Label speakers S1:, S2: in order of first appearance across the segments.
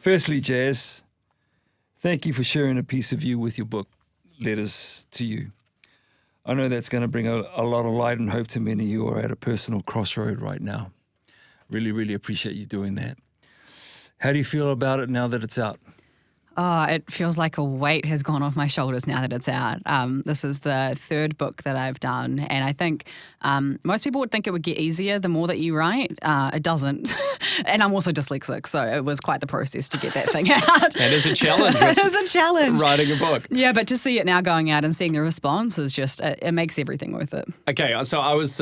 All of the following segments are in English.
S1: Firstly, Jazz, thank you for sharing a piece of you with your book, Letters to You. I know that's going to bring a lot of light and hope to many who are at a personal crossroad right now. Really, really appreciate you doing that. How do you feel about it now that it's out?
S2: Oh, it feels like a weight has gone off my shoulders now that it's out. This is the third book that I've done, and I think most people would think it would get easier the more that you write. It doesn't. And I'm also dyslexic, so it was quite the process to get that thing out.
S3: It is a challenge.
S2: It is a challenge.
S3: Writing a book.
S2: Yeah, but to see it now going out and seeing the response is just, it makes everything worth it.
S3: Okay, so I was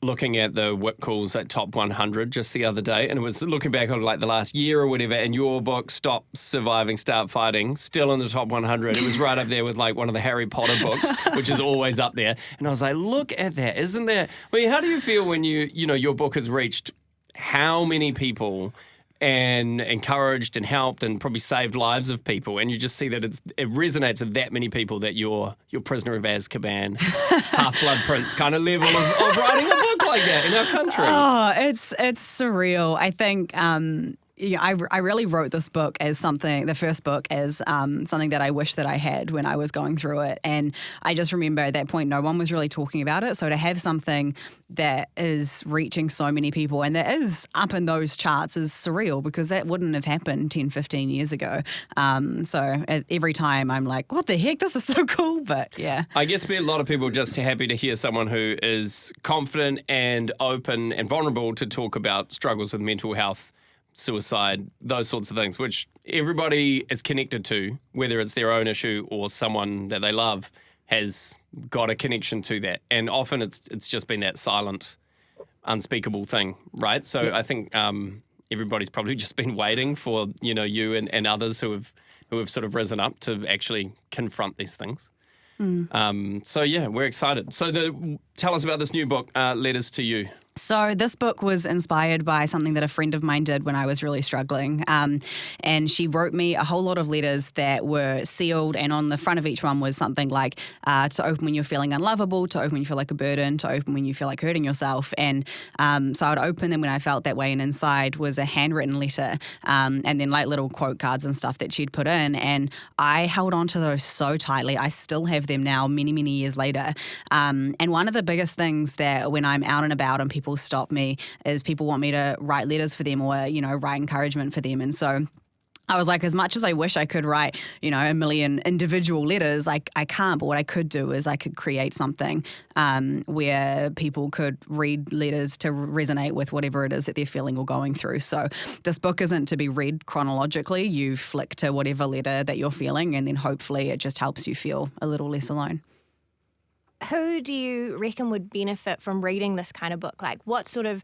S3: looking at the Whip Calls at Top 100 just the other day, and it was looking back on like the last year or whatever, and your book, Stop Surviving, Start Fighting, still in the top 100. It was right up there with like one of the Harry Potter books, which is always up there. And I was like, look at that. Isn't that... I mean, how do you feel when your book has reached how many people and encouraged and helped and probably saved lives of people, and you just see that it resonates with that many people that you're Prisoner of Azkaban, Half-Blood Prince kind of level of writing a book like that in our country?
S2: Oh, it's surreal. I think... I really wrote this book as the first book as something that I wish that I had when I was going through it. And I just remember at that point, no one was really talking about it. So to have something that is reaching so many people and that is up in those charts is surreal, because that wouldn't have happened 10, 15 years ago. So every time I'm like, what the heck? This is so cool. But yeah.
S3: I guess a lot of people are just happy to hear someone who is confident and open and vulnerable to talk about struggles with mental health, suicide, those sorts of things, which everybody is connected to, whether it's their own issue or someone that they love has got a connection to that. And often it's just been that silent, unspeakable thing, right? So yeah. I think everybody's probably just been waiting for, you and others who have sort of risen up to actually confront these things. So yeah, we're excited. So tell us about this new book, Letters to You.
S2: So this book was inspired by something that a friend of mine did when I was really struggling. And she wrote me a whole lot of letters that were sealed, and on the front of each one was something like to open when you're feeling unlovable, to open when you feel like a burden, to open when you feel like hurting yourself. And so I would open them when I felt that way, and inside was a handwritten letter and then like little quote cards and stuff that she'd put in. And I held on to those so tightly. I still have them now many, many years later. And one of the biggest things that when I'm out and about and people stop me is people want me to write letters for them or, write encouragement for them. And so I was like, as much as I wish I could write, a million individual letters, I can't. But what I could do is I could create something where people could read letters to resonate with whatever it is that they're feeling or going through. So this book isn't to be read chronologically. You flick to whatever letter that you're feeling, and then hopefully it just helps you feel a little less alone.
S4: Who do you reckon would benefit from reading this kind of book? Like, what sort of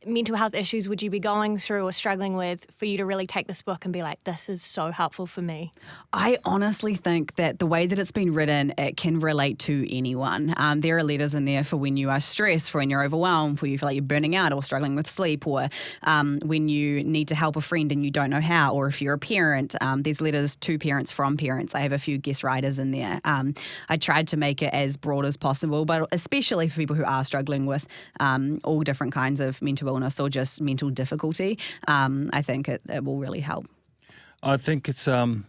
S4: mental health issues would you be going through or struggling with for you to really take this book and be like, this is so helpful for me?
S2: I honestly think that the way that it's been written, it can relate to anyone. There are letters in there for when you are stressed, for when you're overwhelmed, when you feel like you're burning out or struggling with sleep, or when you need to help a friend and you don't know how, or if you're a parent. There's letters to parents from parents. I have a few guest writers in there. I tried to make it as broad as possible, but especially for people who are struggling with all different kinds of mental illness or just mental difficulty. I think it will really help.
S1: I think it's the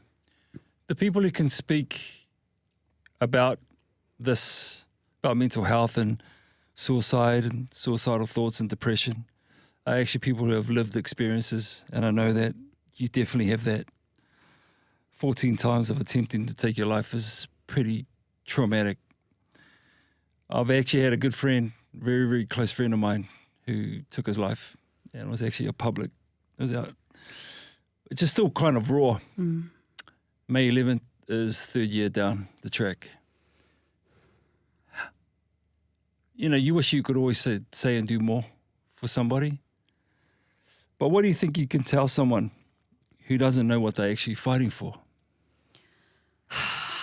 S1: people who can speak about this, about mental health and suicide and suicidal thoughts and depression, are actually people who have lived experiences. And I know that you definitely have that. 14 times of attempting to take your life is pretty traumatic. I've actually had a good friend, very, very close friend of mine, who took his life, and it was actually it was out. It's just still kind of raw. May 11th is third year down the track. You wish you could always say and do more for somebody. But what do you think you can tell someone who doesn't know what they're actually fighting for?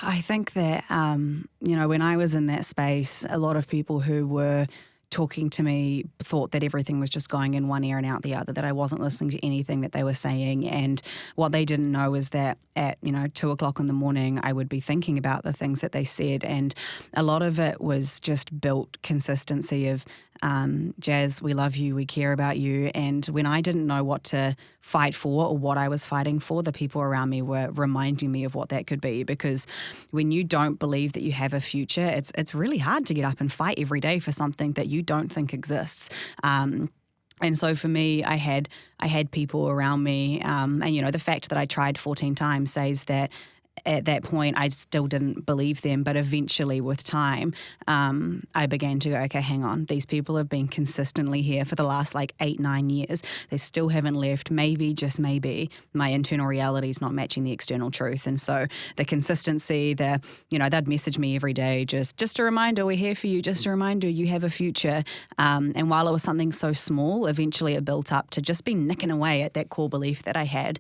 S2: I think that, when I was in that space, a lot of people who were talking to me thought that everything was just going in one ear and out the other, that I wasn't listening to anything that they were saying. And what they didn't know is that at 2:00 in the morning, I would be thinking about the things that they said. And a lot of it was just built consistency of Jazz, we love you, we care about you. And when I didn't know what to fight for or what I was fighting for, the people around me were reminding me of what that could be. Because when you don't believe that you have a future, it's really hard to get up and fight every day for something that you don't think exists. And so for me, I had people around me, and the fact that I tried 14 times says that at that point I still didn't believe them. But eventually, with time, I began to go, okay, hang on. These people have been consistently here for the last 8-9 years. They still haven't left. Maybe, just maybe, my internal reality is not matching the external truth. And so the consistency, they'd message me every day, just a reminder, we're here for you. Just a reminder, you have a future. And while it was something so small, eventually it built up to just be nicking away at that core belief that I had.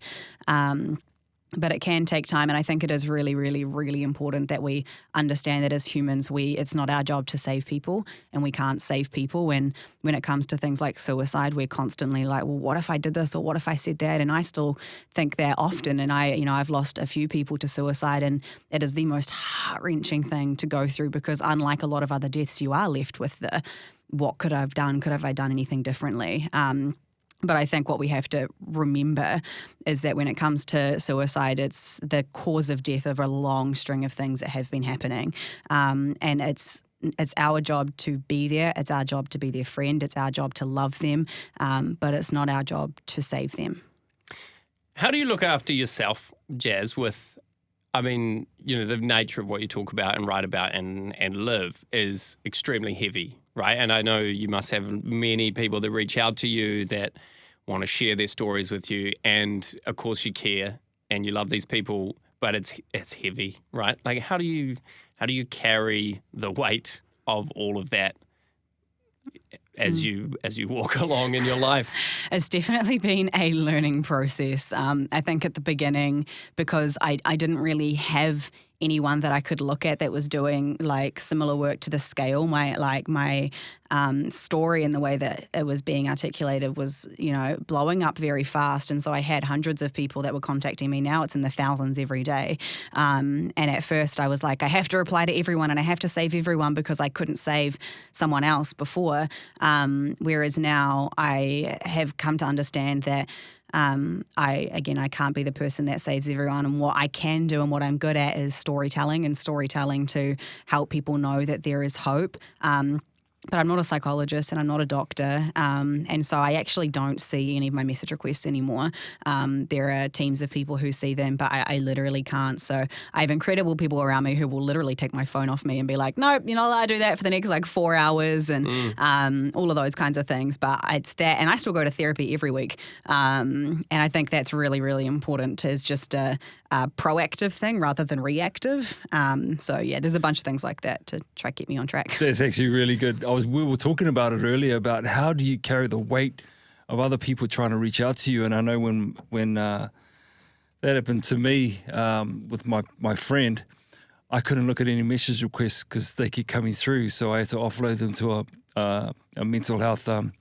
S2: But it can take time, and I think it is really, really, really important that we understand that as humans, it's not our job to save people, and we can't save people. When it comes to things like suicide, we're constantly like, well, what if I did this or what if I said that? And I still think that often, and I've lost a few people to suicide, and it is the most heart-wrenching thing to go through because unlike a lot of other deaths, you are left with the what could I have done? Could have I done anything differently? But I think what we have to remember is that when it comes to suicide, it's the cause of death of a long string of things that have been happening. And it's our job to be there. It's our job to be their friend. It's our job to love them. But it's not our job to save them.
S3: How do you look after yourself, Jazz, the nature of what you talk about and write about and live is extremely heavy, right? And I know you must have many people that reach out to you that want to share their stories with you. And of course you care and you love these people, but it's heavy, right? How do you carry the weight of all of that as you walk along in your life?
S2: It's definitely been a learning process. I think at the beginning, because I didn't really have anyone that I could look at that was doing similar work to the scale. My story and the way that it was being articulated was, blowing up very fast. And so I had hundreds of people that were contacting me. Now it's in the thousands every day. And at first I was like, I have to reply to everyone and I have to save everyone because I couldn't save someone else before. Whereas now I have come to understand that I can't be the person that saves everyone, and what I can do and what I'm good at is storytelling to help people know that there is hope. But I'm not a psychologist and I'm not a doctor. And so I actually don't see any of my message requests anymore. There are teams of people who see them, but I literally can't. So I have incredible people around me who will literally take my phone off me and be like, nope, I do that for the next 4 hours and all of those kinds of things. But it's that, and I still go to therapy every week. And I think that's really, really important is just a proactive thing rather than reactive. So yeah, there's a bunch of things like that to try to keep me on track.
S1: That's actually really good. We were talking about it earlier about how do you carry the weight of other people trying to reach out to you. And I know when that happened to me with my friend, I couldn't look at any message requests because they keep coming through. So I had to offload them to a mental health, an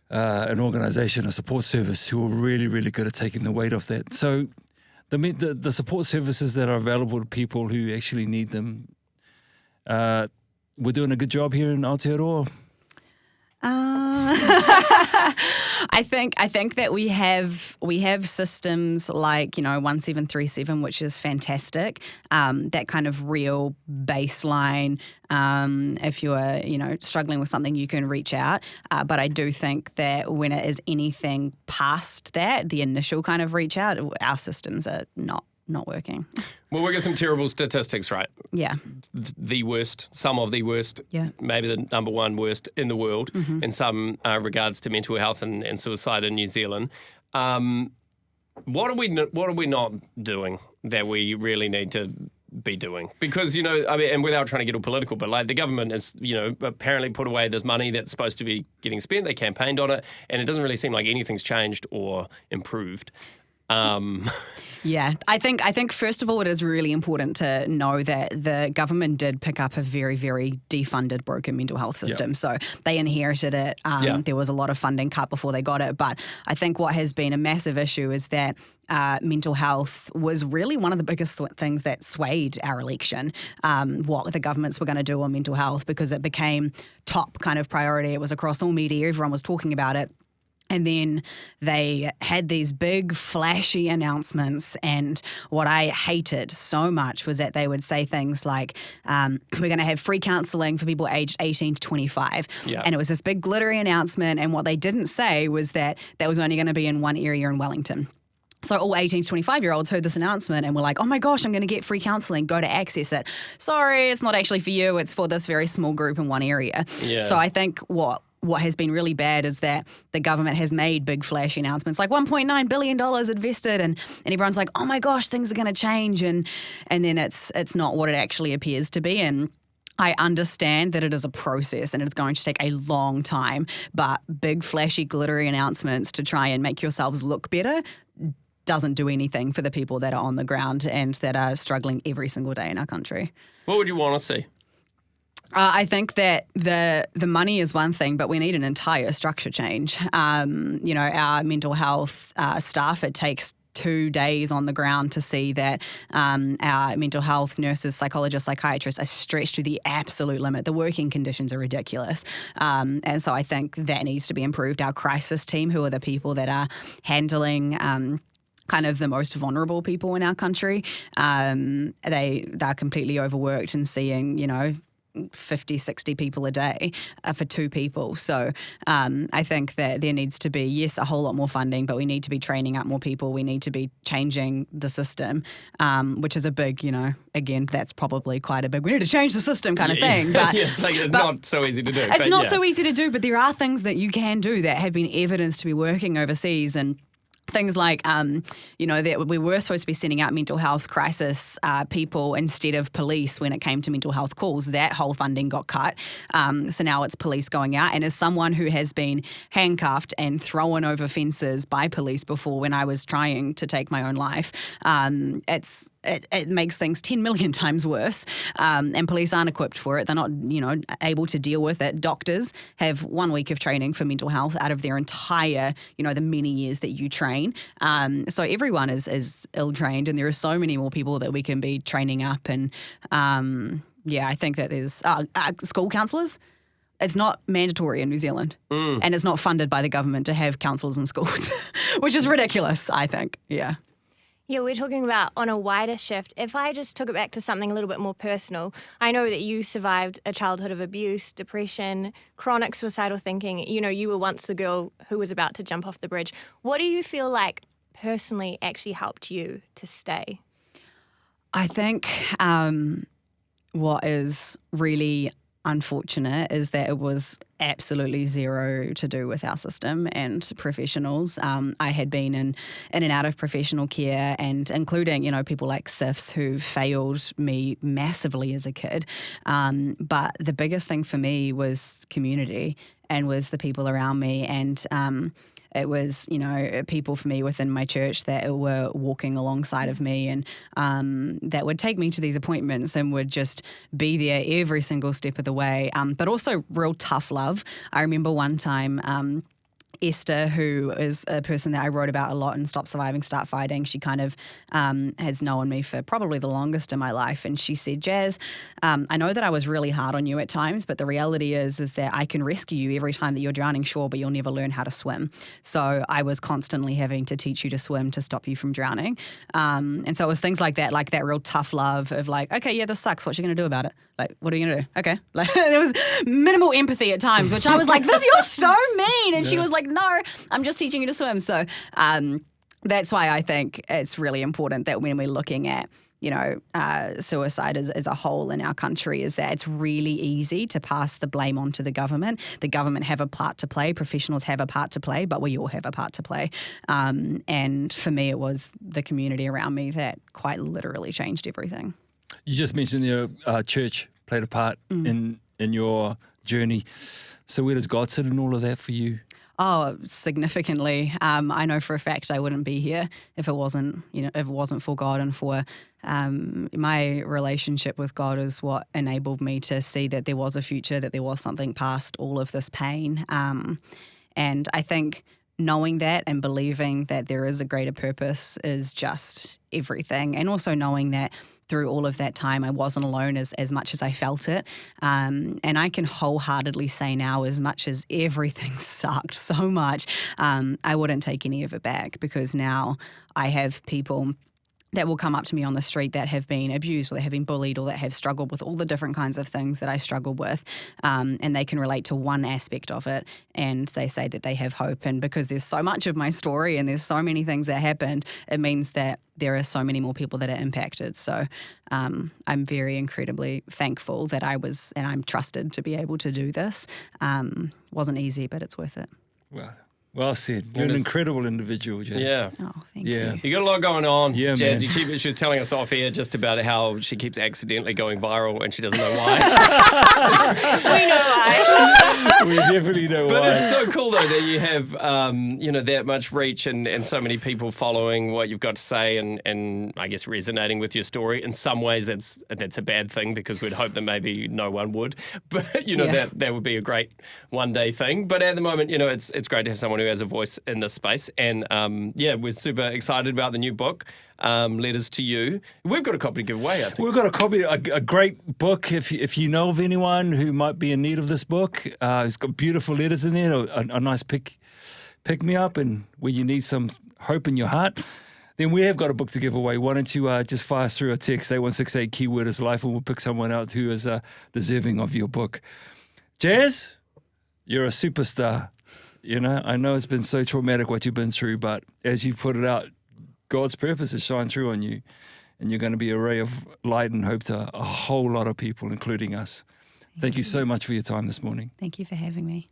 S1: organisation, a support service who are really, really good at taking the weight off that. So the support services that are available to people who actually need them, we're doing a good job here in Aotearoa.
S2: I think that we have systems like 1737, which is fantastic. That kind of real baseline. If you're struggling with something, you can reach out. But I do think that when it is anything past that, the initial kind of reach out, our systems are not working.
S3: Well, we got some terrible statistics, right?
S2: Yeah.
S3: The worst, some of the worst,
S2: yeah.
S3: Maybe the number one worst in the world in some regards to mental health and suicide in New Zealand. What are we not doing that we really need to be doing? Because, and without trying to get all political, but the government has, apparently put away this money that's supposed to be getting spent. They campaigned on it, and it doesn't really seem like anything's changed or improved.
S2: Yeah, I think first of all, it is really important to know that the government did pick up a very, very defunded, broken mental health system. So they inherited it. There was a lot of funding cut before they got it. But I think what has been a massive issue is that mental health was really one of the biggest things that swayed our election, what the governments were going to do on mental health, because it became top kind of priority. It was across all media. Everyone was talking about it. And then they had these big flashy announcements, and what I hated so much was that they would say things like, we're going to have free counselling for people aged 18 to 25.
S3: Yeah.
S2: And it was this big glittery announcement, and what they didn't say was that was only going to be in one area in Wellington. So all 18 to 25-year-olds heard this announcement and were like, oh my gosh, I'm going to get free counselling, go to access it. Sorry, it's not actually for you, it's for this very small group in one area.
S3: Yeah.
S2: So I think what has been really bad is that the government has made big flashy announcements like $1.9 billion invested and everyone's like, oh my gosh, things are going to change. And then it's not what it actually appears to be. And I understand that it is a process and it's going to take a long time, but big flashy glittery announcements to try and make yourselves look better doesn't do anything for the people that are on the ground and that are struggling every single day in our country.
S3: What would you want to see?
S2: I think that the money is one thing, but we need an entire structure change. Our mental health staff, it takes 2 days on the ground to see that our mental health nurses, psychologists, psychiatrists are stretched to the absolute limit. The working conditions are ridiculous. And so I think that needs to be improved. Our crisis team, who are the people that are handling kind of the most vulnerable people in our country, they're completely overworked and seeing, 50, 60 people a day for 2 people. So I think that there needs to be, yes, a whole lot more funding, but we need to be training up more people. We need to be changing the system, which is a big, again, that's probably quite a big, we need to change the system kind of thing. But
S3: it's not so easy to do.
S2: It's not so easy to do, but there are things that you can do that have been evidenced to be working overseas. And things like, that we were supposed to be sending out mental health crisis people instead of police when it came to mental health calls. That whole funding got cut. So now it's police going out. And as someone who has been handcuffed and thrown over fences by police before when I was trying to take my own life, it makes things 10 million times worse. And police aren't equipped for it. They're not, able to deal with it. Doctors have 1 week of training for mental health out of their entire, the many years that you train. So everyone is ill-trained, and there are so many more people that we can be training up. And I think that there's school counsellors. It's not mandatory in New Zealand, and it's not funded by the government to have counsellors in schools, which is ridiculous, I think. Yeah.
S4: Yeah, we're talking about on a wider shift. If I just took it back to something a little bit more personal, I know that you survived a childhood of abuse, depression, chronic suicidal thinking. You were once the girl who was about to jump off the bridge. What do you feel like personally actually helped you to stay?
S2: I think what is really unfortunate is that it was absolutely zero to do with our system and professionals. I had been in and out of professional care, and including, people like SIFs who failed me massively as a kid. But the biggest thing for me was community and was the people around me. And it was, people for me within my church that were walking alongside of me and that would take me to these appointments and would just be there every single step of the way, but also real tough love. I remember one time Esther, who is a person that I wrote about a lot in Stop Surviving, Start Fighting, she kind of has known me for probably the longest in my life. And she said, Jazz, I know that I was really hard on you at times, but the reality is that I can rescue you every time that you're drowning, sure, but you'll never learn how to swim. So I was constantly having to teach you to swim to stop you from drowning. And so it was things like that real tough love of like, okay, yeah, this sucks. What you going to do about it? Like, what are you going to do? Okay. Like, there was minimal empathy at times, which I was like, you're so mean. And she was like, no, I'm just teaching you to swim. So that's why I think it's really important that when we're looking at, suicide as a whole in our country, is that it's really easy to pass the blame onto the government. The government have a part to play, professionals have a part to play, but we all have a part to play. And for me, it was the community around me that quite literally changed everything.
S1: You just mentioned your church played a part in your journey. So where does God sit in all of that for you?
S2: Oh, significantly. I know for a fact I wouldn't be here if it wasn't, if it wasn't for God and for my relationship with God is what enabled me to see that there was a future, that there was something past all of this pain. And I think knowing that and believing that there is a greater purpose is just everything. And also knowing that through all of that time, I wasn't alone as much as I felt it. And I can wholeheartedly say now, as much as everything sucked so much, I wouldn't take any of it back, because now I have people that will come up to me on the street that have been abused or that have been bullied or that have struggled with all the different kinds of things that I struggled with. And they can relate to one aspect of it and they say that they have hope. And because there's so much of my story and there's so many things that happened, it means that there are so many more people that are impacted. So I'm very incredibly thankful that I was, and I'm trusted to be able to do this. Wasn't easy, but it's worth it.
S1: Well said. You're an incredible individual, Jazz.
S3: Yeah.
S2: Oh, thank you.
S3: You got a lot going on,
S1: Yeah,
S3: Jazz.
S1: man.
S3: She was telling us off here just about how she keeps accidentally going viral and she doesn't know why.
S4: We know why.
S1: We definitely know
S3: But
S1: why.
S3: it's so cool though that you have that much reach and so many people following what you've got to say and I guess resonating with your story. In some ways that's a bad thing, because we'd hope that maybe no one would. But that would be a great one day thing. But at the moment, it's great to have someone who has a voice in this space. And we're super excited about the new book, Letters to You. We've got a copy to give away, I think.
S1: We've got a copy, a great book. If you know of anyone who might be in need of this book, it's got beautiful letters in there, a nice pick me up, and where you need some hope in your heart, then we have got a book to give away. Why don't you just fire us through a text, 8168, keyword is life, and we'll pick someone out who is deserving of your book. Jazz, you're a superstar. I know it's been so traumatic what you've been through, but as you put it out, God's purpose has shined through on you, and you're going to be a ray of light and hope to a whole lot of people, including us. Thank you so much for your time this morning.
S2: Thank you for having me.